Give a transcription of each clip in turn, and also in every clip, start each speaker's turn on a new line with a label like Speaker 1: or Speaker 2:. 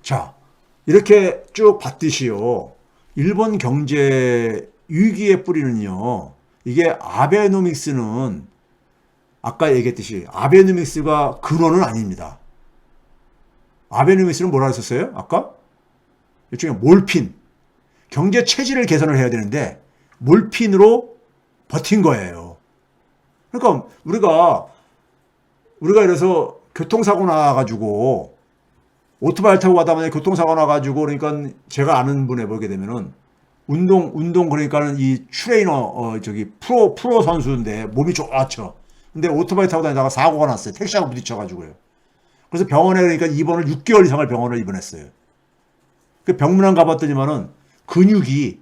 Speaker 1: 자, 이렇게 쭉 봤듯이요. 일본 경제 위기의 뿌리는요. 이게 아베노믹스는 아까 얘기했듯이 아베노믹스가 근원은 아닙니다. 아베노믹스는 뭐라 했었어요? 아까? 일종의 몰핀. 경제 체질을 개선을 해야 되는데 몰핀으로 버틴 거예요. 그러니까 우리가 이래서 교통사고 나가지고 오토바이 타고 가다 보니 교통사고 나가지고 그러니까 제가 아는 분에 보게 되면은 운동 그러니까는 이 트레이너 프로 선수인데 몸이 좋았죠. 근데 오토바이 타고 다니다가 사고가 났어요. 택시하고 부딪혀가지고요. 그래서 병원에 그러니까 입원을 6개월 이상을 병원을 입원했어요. 그 병문안 가봤더니만은 근육이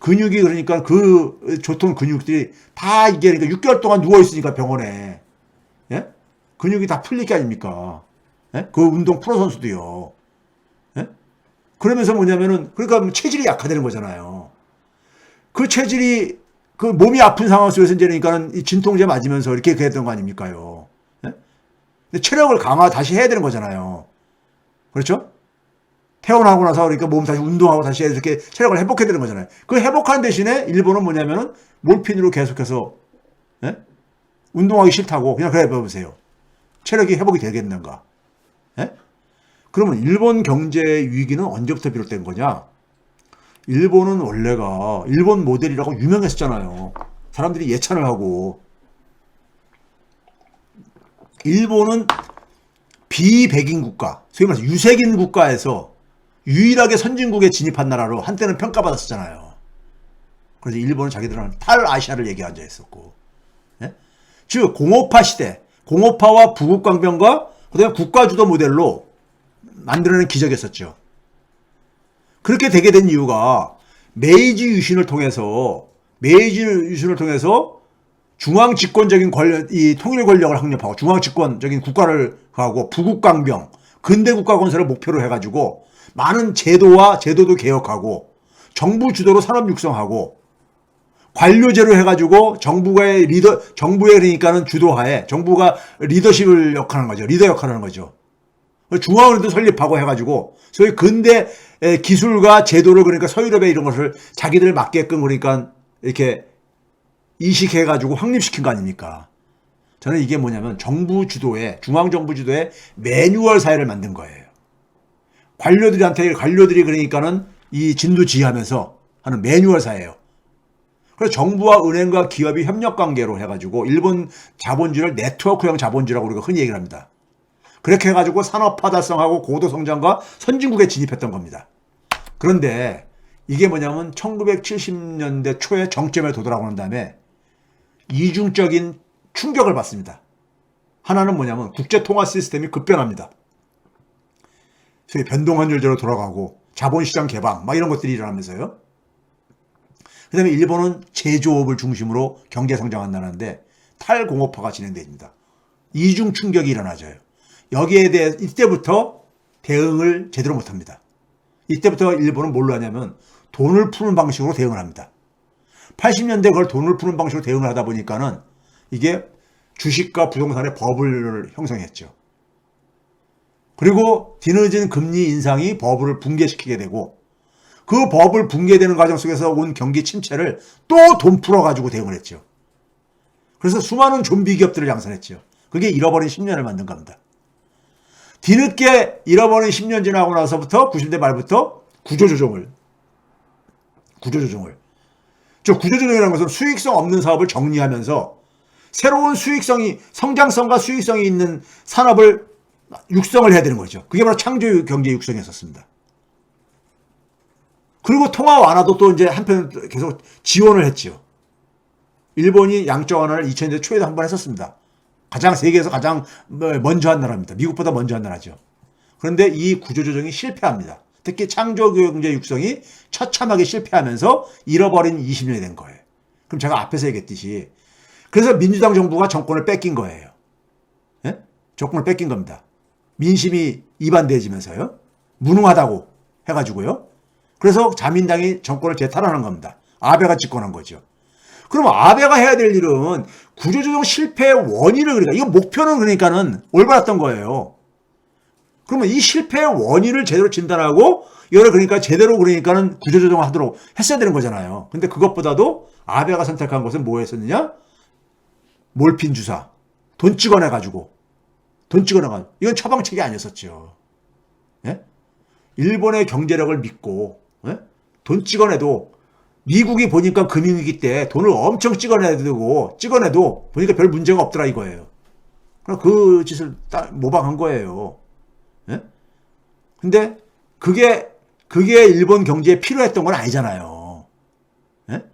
Speaker 1: 그러니까 그 조통 근육들이 다 이게 그러니까 6개월 동안 누워 있으니까 병원에 예? 근육이 다 풀릴 게 아닙니까? 예? 그 운동 프로 선수도요. 예? 그러면서 뭐냐면은 그러니까 체질이 약화되는 거잖아요. 그 체질이 그 몸이 아픈 상황 속에서 이제 그러니까는 이 진통제 맞으면서 이렇게 됐던 거 아닙니까요? 예? 근데 체력을 강화 다시 해야 되는 거잖아요. 그렇죠? 퇴원하고 나서 그러니까 몸 다시 운동하고 다시 이렇게 체력을 회복해야 되는 거잖아요. 그 회복하는 대신에 일본은 뭐냐면은 몰핀으로 계속해서 예? 운동하기 싫다고 그냥 그래 봐보세요. 체력이 회복이 되겠는가? 예? 그러면 일본 경제 위기는 언제부터 비롯된 거냐? 일본은 원래가 일본 모델이라고 유명했었잖아요. 사람들이 예찬을 하고 일본은 비백인 국가, 소위 말해서 유색인 국가에서 유일하게 선진국에 진입한 나라로 한때는 평가받았었잖아요. 그래서 일본은 자기들은 탈아시아를 얘기 앉아 있었고, 예? 즉 공업화 시대, 공업화와 부국강병과 그다음에 국가주도 모델로 만들어낸 기적이었었죠. 그렇게 되게 된 이유가 메이지 유신을 통해서 중앙 집권적인 이 통일 권력을 확립하고 중앙 집권적인 국가를 하고 부국강병 근대 국가 건설을 목표로 해가지고 많은 제도도 개혁하고 정부 주도로 산업 육성하고 관료제로 해가지고 정부의 그러니까는 주도하에 정부가 리더십을 역할하는 거죠. 리더 역할을 하는 거죠. 중앙은행도 설립하고 해가지고 소위 근대 기술과 제도를 그러니까 서유럽의 이런 것을 자기들 맞게끔 그러니까 이렇게 이식해가지고 확립시킨 거 아닙니까? 저는 이게 뭐냐면 중앙정부 주도의 매뉴얼 사회를 만든 거예요. 관료들이 그러니까는 이 진두지휘하면서 하는 매뉴얼 사회예요. 그래서 정부와 은행과 기업이 협력 관계로 해가지고 일본 자본주의를 네트워크형 자본주의라고 우리가 흔히 얘기를 합니다. 그렇게 해가지고 산업화 달성하고 고도 성장과 선진국에 진입했던 겁니다. 그런데 이게 뭐냐면 1970년대 초에 정점에 도달하고 난 다음에 이중적인 충격을 받습니다. 하나는 뭐냐면 국제통화 시스템이 급변합니다. 소위 변동환율제로 돌아가고 자본시장 개방 막 이런 것들이 일어나면서요. 그 다음에 일본은 제조업을 중심으로 경제 성장한 나라인데 탈공업화가 진행됩니다. 이중 충격이 일어나죠. 여기에 대해 이때부터 대응을 제대로 못합니다. 이때부터 일본은 뭘로 하냐면 돈을 푸는 방식으로 대응을 합니다. 80년대 그걸 돈을 푸는 방식으로 대응을 하다 보니까는 이게 주식과 부동산의 버블을 형성했죠. 그리고 뒤늦은 금리 인상이 버블을 붕괴시키게 되고 그 버블 붕괴되는 과정 속에서 온 경기 침체를 또 돈 풀어가지고 대응을 했죠. 그래서 수많은 좀비 기업들을 양산했죠. 그게 잃어버린 10년을 만든 겁니다. 뒤늦게 잃어버린 10년 지나고 나서부터 90대 말부터 구조조정을 구조조정이라는 것은 수익성 없는 사업을 정리하면서 새로운 성장성과 수익성이 있는 산업을 육성을 해야 되는 거죠. 그게 바로 창조 경제 육성이었습니다. 그리고 통화 완화도 또 이제 한편 계속 지원을 했죠. 일본이 양적 완화를 2000년대 초에도 한 번 했었습니다. 세계에서 가장 먼저 한 나라입니다. 미국보다 먼저 한 나라죠. 그런데 이 구조조정이 실패합니다. 특히 창조경제 육성이 처참하게 실패하면서 잃어버린 20년이 된 거예요. 그럼 제가 앞에서 얘기했듯이 그래서 민주당 정부가 정권을 뺏긴 거예요. 예? 정권을 뺏긴 겁니다. 민심이 이반대해지면서요. 무능하다고 해가지고요. 그래서 자민당이 정권을 재탈환한 겁니다. 아베가 집권한 거죠. 그럼 아베가 해야 될 일은 구조조정 실패의 원인을 그러니까 이거 목표는 그러니까는 올바랐던 거예요. 그러면 이 실패의 원인을 제대로 진단하고 이거를 그러니까 제대로 그러니까는 구조조정하도록 했어야 되는 거잖아요. 근데 그것보다도 아베가 선택한 것은 뭐였었느냐? 몰핀 주사. 돈 찍어내가지고. 이건 처방책이 아니었었죠. 예? 일본의 경제력을 믿고 예? 돈 찍어내도 미국이 보니까 금융위기 때 돈을 엄청 찍어내도 보니까 별 문제가 없더라 이거예요. 그럼 그 짓을 모방한 거예요. 예? 근데 그게 일본 경제에 필요했던 건 아니잖아요. 예?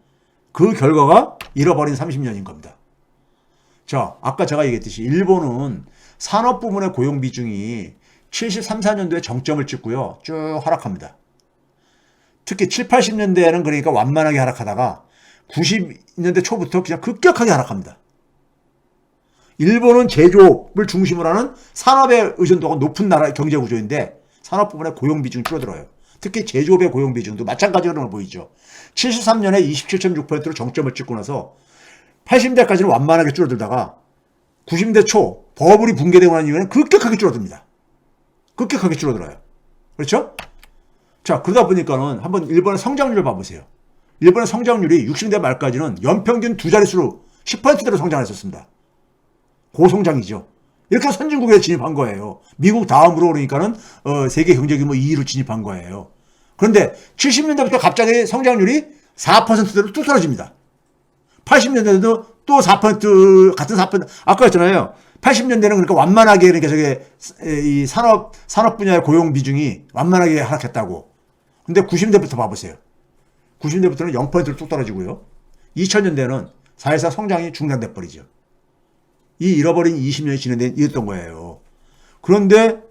Speaker 1: 그 결과가 잃어버린 30년인 겁니다. 자, 아까 제가 얘기했듯이 일본은 산업 부문의 고용 비중이 73, 4년도에 정점을 찍고요. 쭉 하락합니다. 특히 7, 80년대에는 그러니까 완만하게 하락하다가 90년대 초부터 그냥 급격하게 하락합니다. 일본은 제조업을 중심으로 하는 산업의 의존도가 높은 나라 경제 구조인데 산업 부문의 고용 비중이 줄어들어요. 특히 제조업의 고용 비중도 마찬가지로 흐름을 보이죠. 73년에 27.6%로 정점을 찍고 나서 80년대까지는 완만하게 줄어들다가 90년대 초 버블이 붕괴되고 난 이후에는 급격하게 줄어듭니다. 급격하게 줄어들어요. 그렇죠? 자, 그러다 보니까는 한번 일본의 성장률을 봐보세요. 일본의 성장률이 60년대 말까지는 연평균 두 자릿수로 10%대로 성장했었습니다. 고성장이죠. 이렇게 선진국에 진입한 거예요. 미국 다음으로 그러니까는 세계 경제 규모 2위로 진입한 거예요. 그런데 70년대부터 갑자기 성장률이 4%대로 뚝 떨어집니다. 80년대에도 또 4% 같은 4% 아까 했잖아요. 80년대는 그러니까 완만하게 그러니까 저게 이 산업 분야의 고용 비중이 완만하게 하락했다고. 근데 90년대부터 봐보세요. 90년대부터는 0%로 뚝 떨어지고요. 2000년대는 사실상 성장이 중단돼 버리죠. 이 잃어버린 20년이 지났던 거예요. 그런데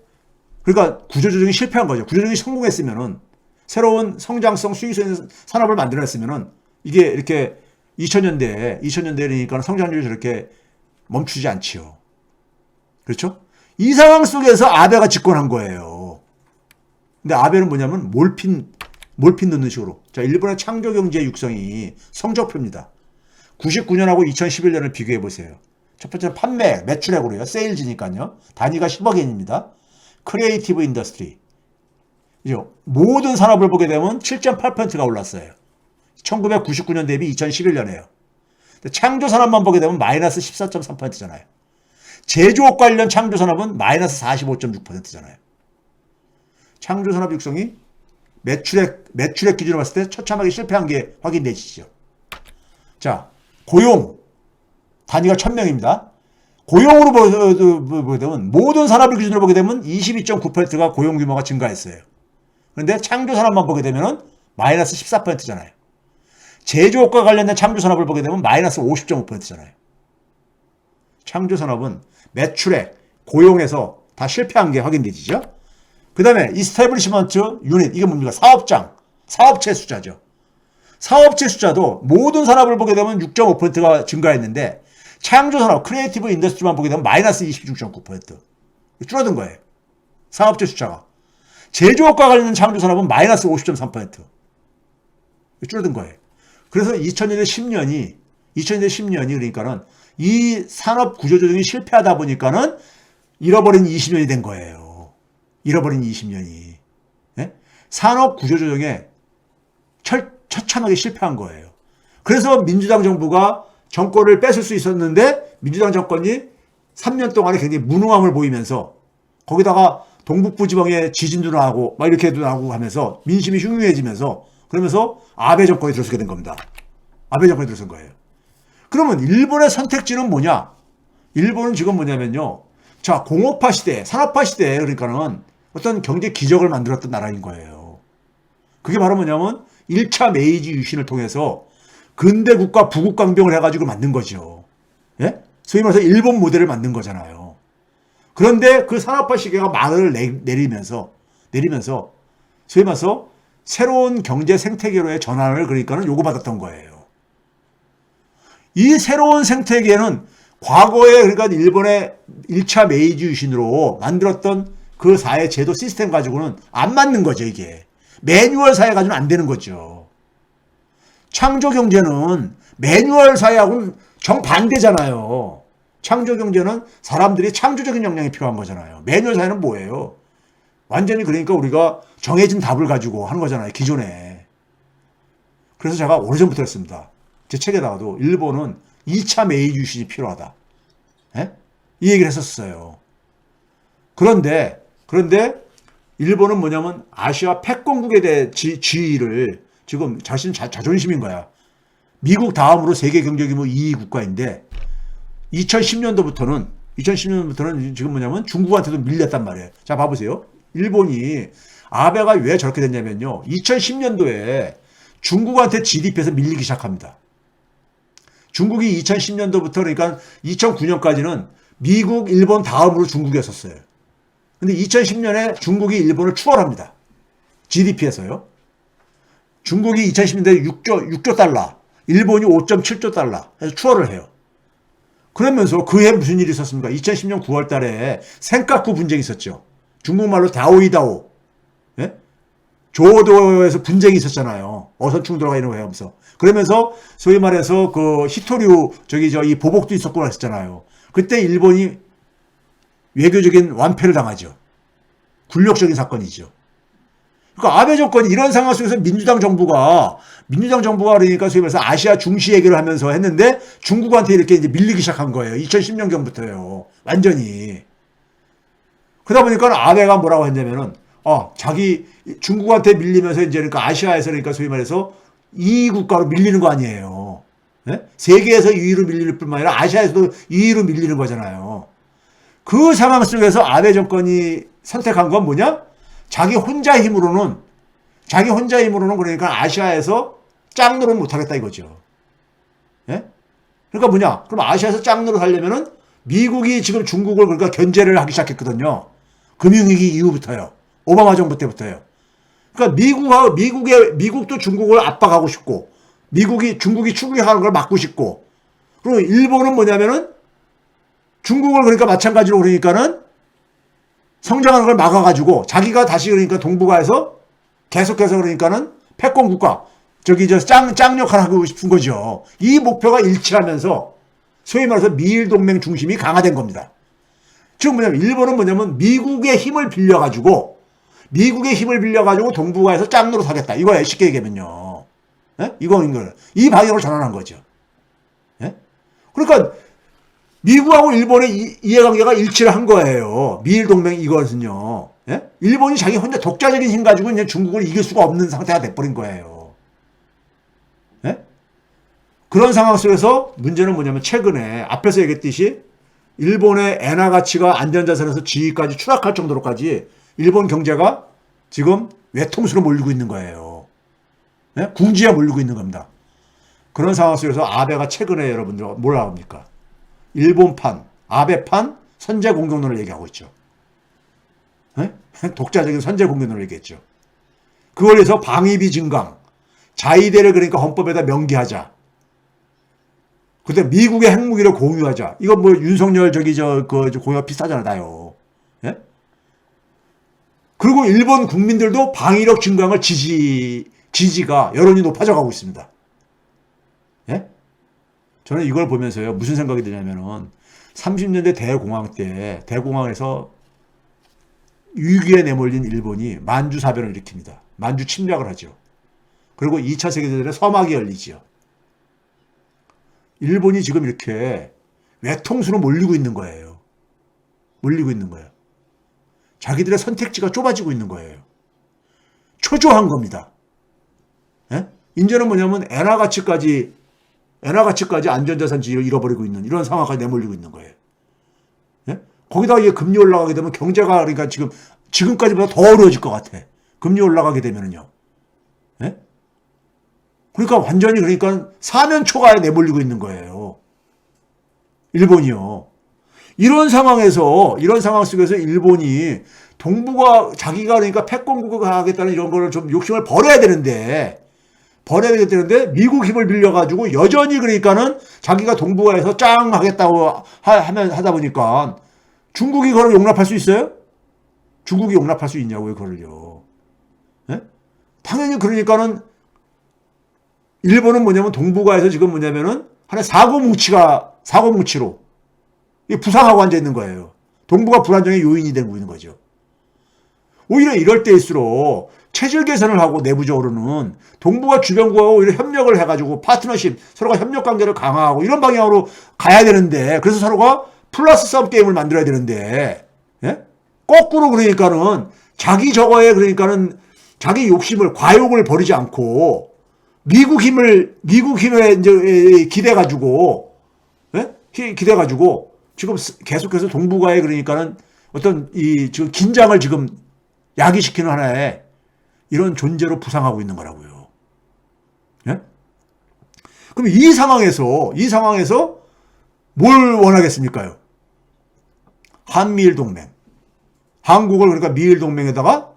Speaker 1: 그러니까 구조조정이 실패한 거죠. 구조조정이 성공했으면은 새로운 성장성 수익성 있는 산업을 만들어냈으면은 이게 이렇게 2000년대니까 성장률이 저렇게 멈추지 않지요. 그렇죠? 이 상황 속에서 아베가 집권한 거예요. 근데 아베는 뭐냐면 몰핀 넣는 식으로. 자, 일본의 창조 경제 육성이 성적표입니다. 99년하고 2011년을 비교해 보세요. 첫 번째는 판매, 매출액으로요. 세일즈니까요. 단위가 10억 엔입니다. 크리에이티브 인더스트리. 모든 산업을 보게 되면 7.8%가 올랐어요. 1999년 대비 2011년에요. 창조 산업만 보게 되면 마이너스 14.3%잖아요. 제조업 관련 창조 산업은 마이너스 45.6%잖아요. 창조 산업 육성이 매출액 기준으로 봤을 때 처참하게 실패한 게 확인되시죠. 자, 고용 단위가 1000명입니다. 고용으로 보게 되면 모든 산업을 기준으로 보게 되면 22.9%가 고용 규모가 증가했어요. 그런데 창조 산업만 보게 되면 마이너스 14%잖아요. 제조업과 관련된 창조 산업을 보게 되면 마이너스 50.5%잖아요. 창조 산업은 매출액, 고용에서 다 실패한 게 확인되지죠. 그 다음에 이스태블리시먼트 유닛, 이게 뭡니까? 사업장, 사업체 숫자죠. 사업체 숫자도 모든 산업을 보게 되면 6.5%가 증가했는데 창조 산업, 크리에이티브 인더스트리만 보게 되면 마이너스 26.9% 줄어든 거예요. 사업체 숫자가. 제조업과 관련된 창조 산업은 마이너스 50.3% 줄어든 거예요. 그래서 2010년이 그러니까는 이 산업 구조조정이 실패하다 보니까는 잃어버린 20년이 된 거예요. 잃어버린 20년이. 예? 산업 구조조정에 처참하게 실패한 거예요. 그래서 민주당 정부가 정권을 뺏을 수 있었는데 민주당 정권이 3년 동안에 굉장히 무능함을 보이면서 거기다가 동북부 지방에 지진도 나고 막 이렇게도 나고 하면서 민심이 흉흉해지면서 그러면서 아베 정권이 들어서게 된 겁니다. 아베 정권이 들어선 거예요. 그러면 일본의 선택지는 뭐냐? 일본은 지금 뭐냐면요. 자, 공업화 시대, 산업화 시대에 그러니까는 어떤 경제 기적을 만들었던 나라인 거예요. 그게 바로 뭐냐면 1차 메이지 유신을 통해서 근대 국가 부국 강병을 해가지고 만든 거죠. 예? 소위 말해서 일본 모델을 만든 거잖아요. 그런데 그 산업화 시기가 막을 내리면서 소위 말해서 새로운 경제 생태계로의 전환을 그러니까는 요구받았던 거예요. 이 새로운 생태계는 과거에 그러니까 일본의 1차 메이지 유신으로 만들었던 그 사회 제도 시스템 가지고는 안 맞는 거죠, 이게. 매뉴얼 사회 가지고는 안 되는 거죠. 창조 경제는 매뉴얼 사회하고는 정반대잖아요. 창조 경제는 사람들이 창조적인 역량이 필요한 거잖아요. 매뉴얼 사회는 뭐예요? 완전히 그러니까 우리가 정해진 답을 가지고 하는 거잖아요. 기존에. 그래서 제가 오래전부터 했습니다. 제 책에다가도 일본은 2차 메이지 유신이 필요하다. 예? 이 얘기를 했었어요. 그런데 일본은 뭐냐면 아시아 패권국에 대해 지위를 지금 자신 자존심인 거야. 미국 다음으로 세계 경제 규모 2위 국가인데 2010년도부터는 지금 뭐냐면 중국한테도 밀렸단 말이에요. 자, 봐보세요. 일본이 아베가 왜 저렇게 됐냐면요. 2010년도에 중국한테 GDP에서 밀리기 시작합니다. 중국이 2010년도부터 그러니까 2009년까지는 미국, 일본 다음으로 중국이었었어요. 근데 2010년에 중국이 일본을 추월합니다. GDP에서요. 중국이 2010년도에 6조 달러, 일본이 5.7조 달러 해서 추월을 해요. 그러면서 그해 무슨 일이 있었습니까? 2010년 9월 달에 센카쿠 분쟁이 있었죠. 중국말로 다오이다오. 예? 조도에서 분쟁이 있었잖아요. 어선충돌가 이런 거 하면서. 그러면서 소위 말해서 그 히토류 이 보복도 있었구나 했잖아요. 그때 일본이 외교적인 완패를 당하죠. 굴욕적인 사건이죠. 그러니까 아베 정권이 이런 상황 속에서 민주당 정부가 그러니까 소위 말해서 아시아 중시 얘기를 하면서 했는데 중국한테 이렇게 이제 밀리기 시작한 거예요. 2010년경부터요. 완전히. 그러다 보니까 아베가 뭐라고 했냐면은 자기 중국한테 밀리면서 이제 그러니까 아시아에서 그러니까 소위 말해서 2위 국가로 밀리는 거 아니에요. 네? 세계에서 2위로 밀릴 뿐만 아니라 아시아에서도 2위로 밀리는 거잖아요. 그 상황 속에서 아베 정권이 선택한 건 뭐냐? 자기 혼자 힘으로는 그러니까 아시아에서 짱노릇 못하겠다 이거죠. 예? 그러니까 뭐냐? 그럼 아시아에서 짱노릇 하려면은 미국이 지금 중국을 그러니까 견제를 하기 시작했거든요. 금융위기 이후부터요. 오바마 정부 때부터요. 그러니까 미국도 중국을 압박하고 싶고, 중국이 추구하는 걸 막고 싶고, 그리고 일본은 뭐냐면은 중국을 그러니까 마찬가지로 그러니까는 성장하는 걸 막아가지고 자기가 다시 그러니까 동북아에서 계속해서 그러니까는 패권 국가, 짱 역할을 하고 싶은 거죠. 이 목표가 일치하면서 소위 말해서 미일 동맹 중심이 강화된 겁니다. 지금 일본은 미국의 힘을 빌려가지고 동북아에서 짱노릇 하겠다. 이거예요. 쉽게 얘기하면요. 예? 이 방향으로 전환한 거죠. 예? 그러니까 미국하고 일본의 이해관계가 일치를 한 거예요. 미일 동맹 이것은요. 예? 일본이 자기 혼자 독자적인 힘 가지고 이제 중국을 이길 수가 없는 상태가 돼버린 거예요. 예? 그런 상황 속에서 문제는 뭐냐면 최근에 앞에서 얘기했듯이 일본의 엔화 가치가 안전자산에서 지위까지 추락할 정도로까지 일본 경제가 지금 외통수로 몰리고 있는 거예요. 예? 궁지에 몰리고 있는 겁니다. 그런 상황 속에서 아베가 최근에 여러분들 뭐라 합니까? 일본판, 아베판 선제 공격론을 얘기하고 있죠. 예? 독자적인 선제 공격론을 얘기했죠. 그걸 위해서 방위비 증강, 자위대를 그러니까 헌법에다 명기하자. 그때 미국의 핵무기를 공유하자. 이거 뭐 윤석열 공약 비슷하잖아요. 예? 그리고 일본 국민들도 방위력 증강을 지지가 여론이 높아져 가고 있습니다. 예? 저는 이걸 보면서요, 무슨 생각이 드냐면은, 30년대 대공황에서 위기에 내몰린 일본이 만주사변을 일으킵니다. 만주 침략을 하죠. 그리고 2차 세계대전에 서막이 열리죠. 일본이 지금 이렇게 외통수로 몰리고 있는 거예요. 자기들의 선택지가 좁아지고 있는 거예요. 초조한 겁니다. 예? 이제는 뭐냐면 엔화 가치까지 안전자산 지위를 잃어버리고 있는 이런 상황까지 내몰리고 있는 거예요. 예? 거기다가 이게 금리 올라가게 되면 경제가 그러니까 지금까지보다 더 어려워질 것 같아. 금리 올라가게 되면은요. 예? 그러니까 완전히 그러니까 사면초가에 내몰리고 있는 거예요. 일본이요. 이런 상황 속에서 일본이 동북아 자기가 그러니까 패권국가 하겠다는 이런 거를 좀 욕심을 버려야 되는데 미국 힘을 빌려가지고 여전히 그러니까는 자기가 동북아에서 짱 하겠다고 하다 보니까 중국이 그걸 용납할 수 있어요? 중국이 용납할 수 있냐고요, 그걸요. 예? 당연히 그러니까는 일본은 뭐냐면 동북아에서 지금 뭐냐면은 하나의 사고뭉치로 부상하고 앉아 있는 거예요. 동북아 불안정의 요인이 되고 있는 거죠. 오히려 이럴 때일수록 체질 개선을 하고 내부적으로는 동북아 주변국하고 오히려 협력을 해가지고 파트너십, 서로가 협력 관계를 강화하고 이런 방향으로 가야 되는데, 그래서 서로가 플러스 싸움 게임을 만들어야 되는데, 예? 거꾸로 그러니까는 자기 저거에 그러니까는 자기 욕심을, 과욕을 버리지 않고 미국 힘에 이제 기대가지고, 예? 기대가지고 지금 계속해서 동북아에 그러니까는 어떤 이 지금 긴장을 지금 야기시키는 하나의 이런 존재로 부상하고 있는 거라고요. 예? 그럼 이 상황에서 뭘 원하겠습니까요? 한미일 동맹. 한국을 그러니까 미일 동맹에다가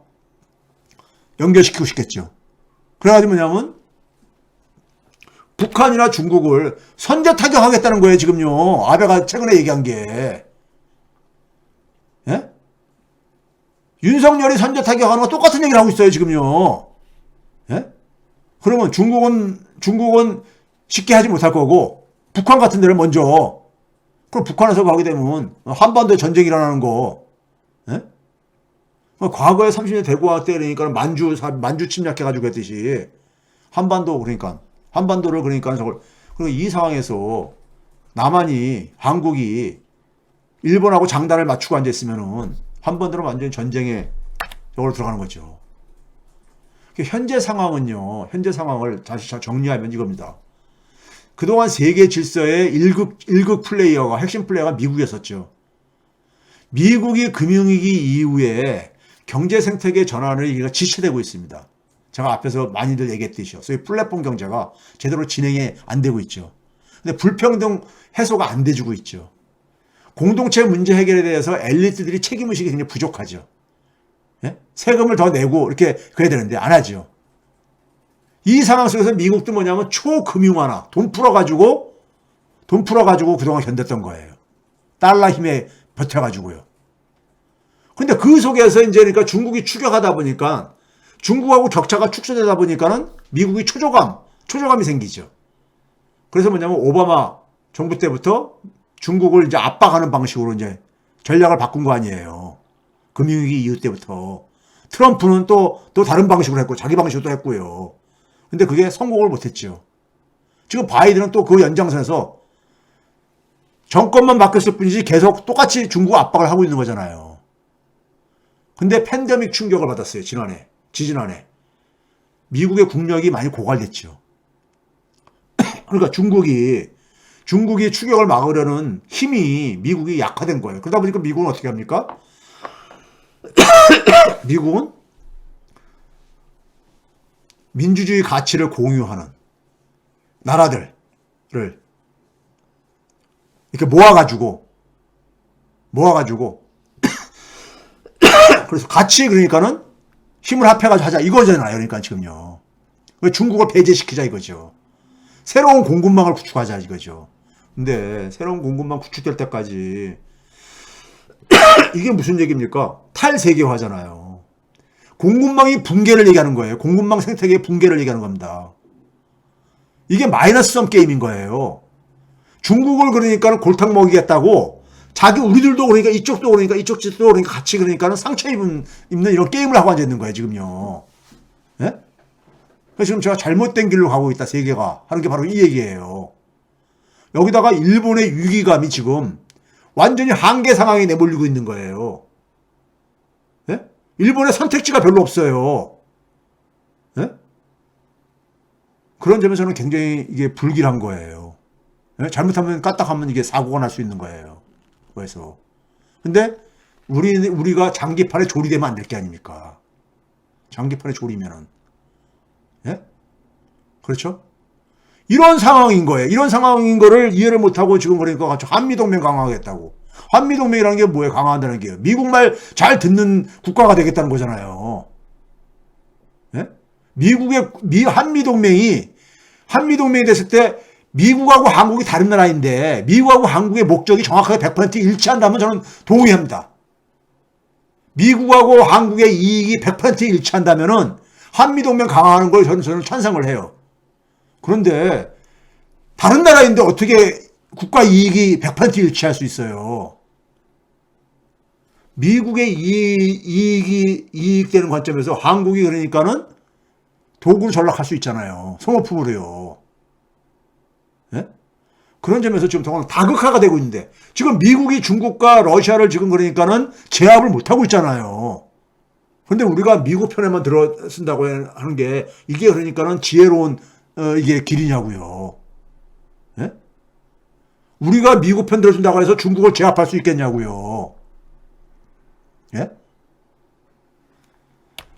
Speaker 1: 연결시키고 싶겠죠. 그래가지고 뭐냐면 북한이나 중국을 선제 타격하겠다는 거예요, 지금요. 아베가 최근에 얘기한 게. 예? 윤석열이 선제 타격하는 거 똑같은 얘기를 하고 있어요, 지금요. 예? 그러면 중국은 쉽게 하지 못할 거고, 북한 같은 데를 먼저, 그럼 북한에서 가게 되면 한반도에 전쟁이 일어나는 거, 예? 과거에 30년 대구화 때 그러니까 만주 침략해가지고 했듯이, 한반도를 그러니까 저걸, 그리고 이 상황에서 한국이 일본하고 장단을 맞추고 앉아있으면은 한반도는 완전히 전쟁에 저걸 들어가는 거죠. 현재 상황을 다시 정리하면 이겁니다. 그동안 세계 질서의 핵심 플레이어가 미국이었었죠. 미국이 금융위기 이후에 경제 생태계 전환을 지체되고 있습니다. 제가 앞에서 많이들 얘기했듯이요. 소위 플랫폼 경제가 제대로 진행이 안 되고 있죠. 근데 불평등 해소가 안 돼주고 있죠. 공동체 문제 해결에 대해서 엘리트들이 책임의식이 굉장히 부족하죠. 예? 세금을 더 내고 이렇게 그래야 되는데 안 하죠. 이 상황 속에서 미국도 뭐냐면 초금융화나 돈 풀어가지고 그동안 견뎠던 거예요. 달러 힘에 버텨가지고요. 근데 그 속에서 이제 그러니까 중국이 추격하다 보니까 중국하고 격차가 축소되다 보니까는 미국이 초조감이 생기죠. 그래서 뭐냐면 오바마 정부 때부터 중국을 이제 압박하는 방식으로 이제 전략을 바꾼 거 아니에요. 금융위기 이후 때부터. 트럼프는 또 다른 방식으로 했고, 자기 방식으로 또 했고요. 근데 그게 성공을 못했죠. 지금 바이든은 또 그 연장선에서 정권만 바뀌었을 뿐이지 계속 똑같이 중국 압박을 하고 있는 거잖아요. 근데 팬데믹 충격을 받았어요. 지지난해. 미국의 국력이 많이 고갈됐죠. 그러니까 중국이 추격을 막으려는 힘이 미국이 약화된 거예요. 그러다 보니까 미국은 어떻게 합니까? 미국은 민주주의 가치를 공유하는 나라들을 이렇게 모아가지고 그래서 같이 그러니까는 힘을 합해가지고 하자 이거잖아요. 그러니까 지금요. 중국을 배제시키자 이거죠. 새로운 공급망을 구축하자 이거죠. 근데 새로운 공급망 구축될 때까지 이게 무슨 얘기입니까? 탈세계화잖아요. 공급망이 붕괴를 얘기하는 거예요. 공급망 생태계의 붕괴를 얘기하는 겁니다. 이게 마이너스점 게임인 거예요. 중국을 그러니까 골탕 먹이겠다고 우리들도 그러니까 이쪽도 그러니까 이쪽 집도 그러니까 같이 그러니까는 상처 입는 이런 게임을 하고 앉아 있는 거예요, 지금요. 예? 그래서 지금 제가 잘못된 길로 가고 있다, 세계가. 하는 게 바로 이 얘기예요. 여기다가 일본의 위기감이 지금 완전히 한계 상황에 내몰리고 있는 거예요. 예? 일본의 선택지가 별로 없어요. 예? 그런 점에서는 굉장히 이게 불길한 거예요. 예? 잘못하면 까딱하면 이게 사고가 날 수 있는 거예요. 그래서. 근데 우리가 장기판에 조리되면 안 될 게 아닙니까? 장기판에 조리면은. 예? 그렇죠? 이런 상황인 거예요. 이런 상황인 거를 이해를 못하고 지금 그러니까 한미동맹 강화하겠다고. 한미동맹이라는 게 뭐예요? 강화한다는 게요. 미국 말 잘 듣는 국가가 되겠다는 거잖아요. 예? 한미동맹이 됐을 때 미국하고 한국이 다른 나라인데 미국하고 한국의 목적이 정확하게 100% 일치한다면 저는 동의합니다. 미국하고 한국의 이익이 100% 일치한다면은 한미동맹 강화하는 걸 저는 찬성을 해요. 그런데 다른 나라인데 어떻게 국가 이익이 100% 일치할 수 있어요? 미국의 이익되는 관점에서 한국이 그러니까는 도구로 전락할 수 있잖아요. 소모품으로요. 예? 그런 점에서 지금 동안 다극화가 되고 있는데 지금 미국이 중국과 러시아를 지금 그러니까는 제압을 못하고 있잖아요. 근데 우리가 미국 편에만 들어 쓴다고 하는 게 이게 그러니까는 지혜로운 이게 길이냐고요. 예? 우리가 미국 편 들어준다고 해서 중국을 제압할 수 있겠냐고요. 예?